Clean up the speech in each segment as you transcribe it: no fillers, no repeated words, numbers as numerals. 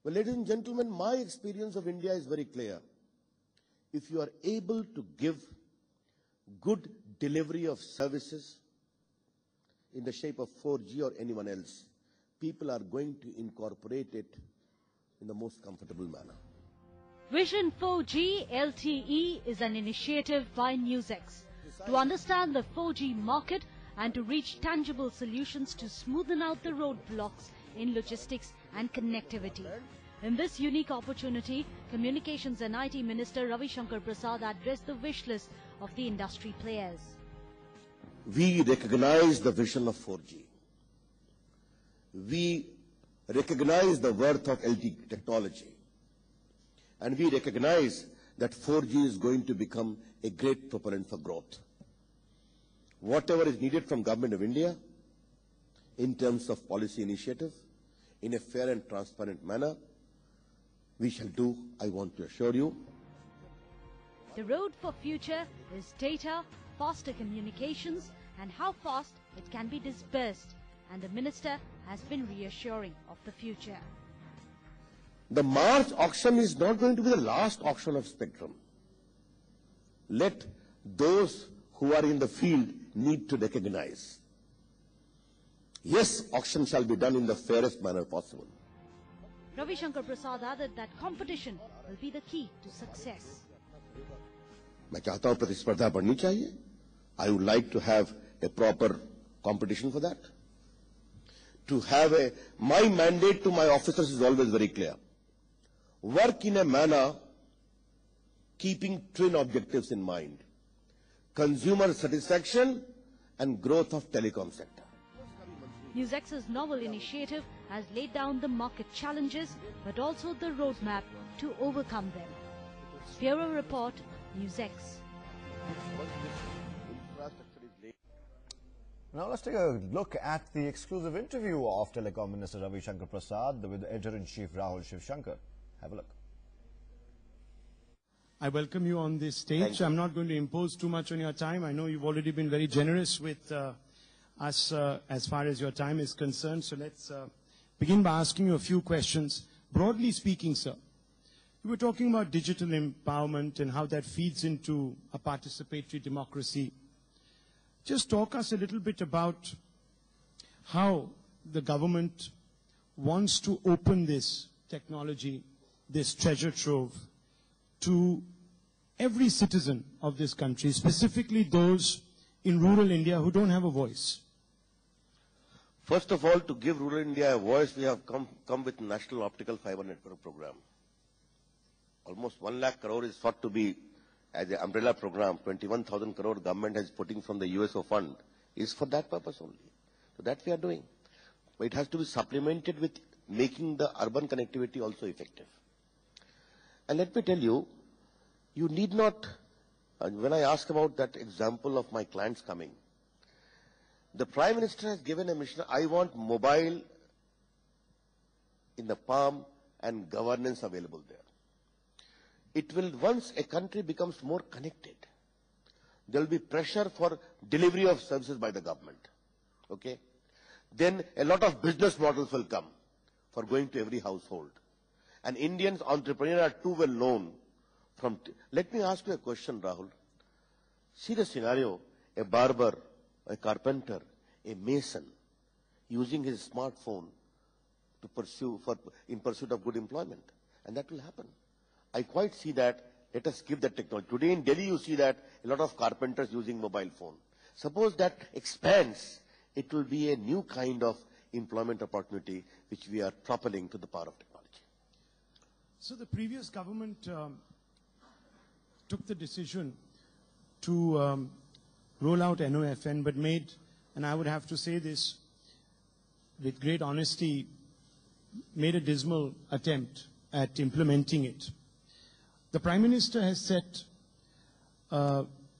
Well, ladies and gentlemen, my experience of India is very clear. If you are able to give good delivery of services in the shape of 4G or anyone else, people are going to incorporate it in the most comfortable manner. Vision 4G LTE is an initiative by NewsX to understand the 4G market and to reach tangible solutions to smoothen out the roadblocks in logistics and connectivity. In this unique opportunity, Communications and IT Minister Ravi Shankar Prasad addressed the wish list of the industry players. We recognize the vision of 4G. We recognize the worth of LTE technology. And we recognize that 4G is going to become a great propellant for growth. Whatever is needed from Government of India in terms of policy initiative, in a fair and transparent manner, we shall do, I want to assure you. The road for future is data, faster communications, and how fast it can be dispersed. And the minister has been reassuring of the future. The March auction is not going to be the last auction of spectrum. Let those who are in the field need to recognize. Yes, auction shall be done in the fairest manner possible. Ravi Shankar Prasad added that competition will be the key to success. मैं चाहता हूं प्रतिस्पर्धा बढ़नी चाहिए. I would like to have a proper competition for that. To have my mandate to my officers is always very clear. Work in a manner keeping twin objectives in mind: consumer satisfaction and growth of telecom sector. NewsX's novel initiative has laid down the market challenges but also the roadmap to overcome them. Bureau Report, NewsX. Now let's take a look at the exclusive interview of Telecom Minister Ravi Shankar Prasad with Editor-in-Chief Rahul Shivshankar. Have a look. I welcome you on this stage. I'm not going to impose too much on your time. I know you've already been very generous with us as far as your time is concerned. So let's begin by asking you a few questions. Broadly speaking, sir, you were talking about digital empowerment and how that feeds into a participatory democracy. Just talk us a little bit about how the government wants to open this technology, this treasure trove, to every citizen of this country, specifically those in rural India who don't have a voice. First of all, to give rural India a voice, we have come with National Optical Fiber Network Program. Almost 1 lakh crore is thought to be as an umbrella program. 21,000 crore government is putting from the USO fund is for that purpose only. So that we are doing. But it has to be supplemented with making the urban connectivity also effective. And let me tell you, you need not, when I ask about that example of my clients coming, the Prime Minister has given a mission. I want mobile in the palm and governance available there. It will, once a country becomes more connected, there will be pressure for delivery of services by the government. Okay? Then a lot of business models will come for going to every household. And Indians entrepreneurs are too well known from... Let me ask you a question, Rahul. See the scenario, a barber, a carpenter, a mason, using his smartphone to pursue, in pursuit of good employment. And that will happen. I quite see that. Let us give that technology. Today in Delhi, you see that a lot of carpenters using mobile phone. Suppose that expands, it will be a new kind of employment opportunity which we are propelling to the power of technology. So the previous government took the decision to roll out NOFN, but made, and I would have to say this with great honesty, made a dismal attempt at implementing it. The Prime Minister has set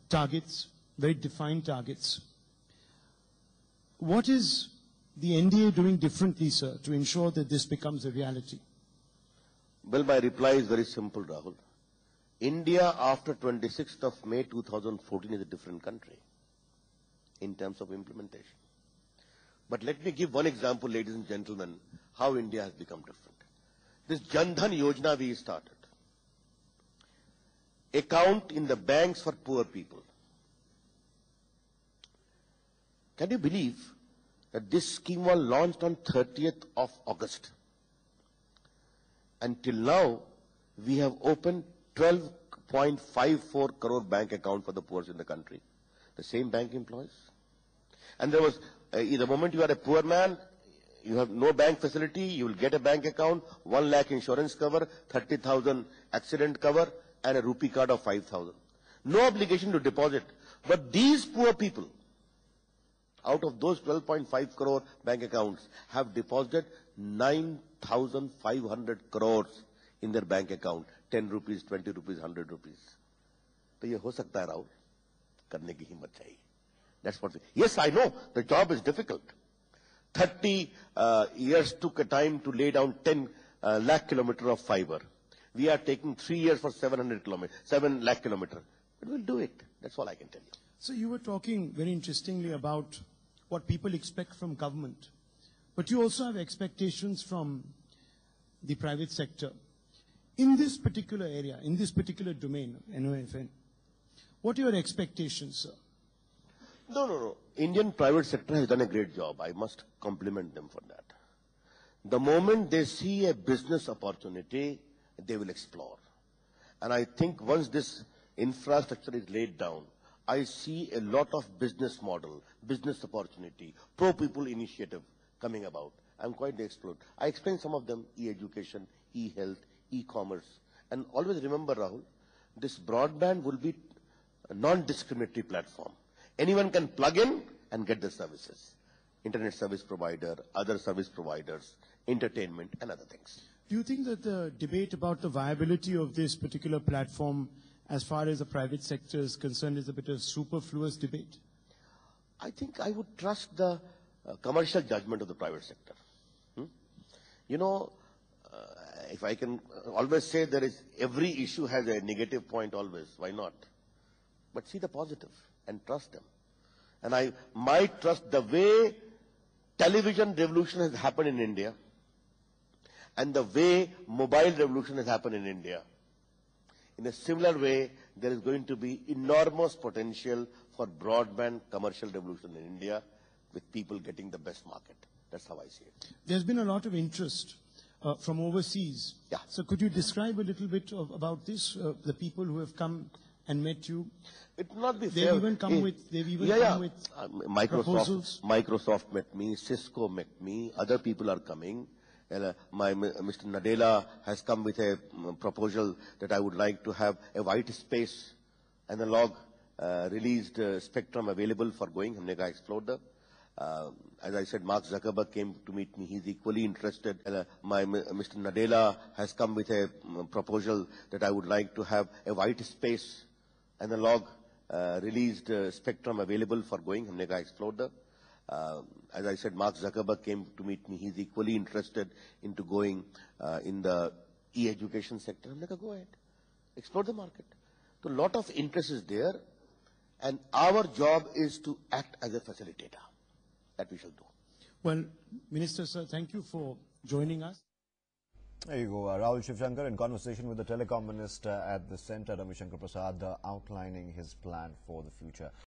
targets, very defined targets. What is the NDA doing differently, sir, to ensure that this becomes a reality? Well, my reply is very simple, Rahul. India, after 26th of May 2014, is a different country in terms of implementation. But let me give one example, ladies and gentlemen, how India has become different. This Jan Dhan Yojana we started. Account in the banks for poor people. Can you believe that this scheme was launched on 30th of August? Until now, we have opened 12.54 crore bank account for the poor in the country. The same bank employees. And there was, the moment you are a poor man, you have no bank facility, you will get a bank account, 1 lakh insurance cover, 30,000 accident cover, and a rupee card of 5,000. No obligation to deposit. But these poor people, out of those 12.5 crore bank accounts, have deposited 9,500 crores in their bank account. 10 rupees, 20 rupees, 100 rupees. तो ये हो सकता है राहुल, करने की हिम्मत चाहिए. That's what. Yes, I know the job is difficult. 30 years took a time to lay down 10 lakh kilometer of fiber. We are taking 3 years for 700 kilometers, 7 lakh kilometer. But we'll do it. That's all I can tell you. So you were talking very interestingly about what people expect from government, but you also have expectations from the private sector. In this particular area, in this particular domain, NOFN, what are your expectations, sir? No. Indian private sector has done a great job. I must compliment them for that. The moment they see a business opportunity, they will explore. And I think once this infrastructure is laid down, I see a lot of business model, business opportunity, pro-people initiative coming about. I'm quite explored. I explained some of them, e-education, e-health, e-commerce. And always remember, Rahul, this broadband will be a non-discriminatory platform. Anyone can plug in and get the services. Internet service provider, other service providers, entertainment, and other things. Do you think that the debate about the viability of this particular platform as far as the private sector is concerned is a bit of superfluous debate? I think I would trust the commercial judgment of the private sector. You know, if I can always say there is, every issue has a negative point always, why not? But see the positive and trust them. And I might trust the way television revolution has happened in India and the way mobile revolution has happened in India. In a similar way, there is going to be enormous potential for broadband commercial revolution in India with people getting the best market. That's how I see it. There's been a lot of interest from overseas. Yeah. So could you describe a little bit about this, the people who have come and met you? It will not be They've fair. even come with proposals. Microsoft met me, Cisco met me, other people are coming. Mr. Nadella has come with a proposal that I would like to have a white space analog released spectrum available for going. हमने कहा explore the. As I said, Mark Zuckerberg came to meet me. He's equally interested. Mr. Nadella has come with a proposal that I would like to have a white space analog released spectrum available for going. हमने कहा explore the. As I said, Mark Zuckerberg came to meet me. He's equally interested into going in the e-education sector. हमने कहा go ahead, explore the market. So a lot of interest is there, and our job is to act as a facilitator. That we shall do. Well, Minister, sir, thank you for joining us. There you go. Rahul Shivshankar in conversation with the telecom minister at the centre, Ravi Shankar Prasad, outlining his plan for the future.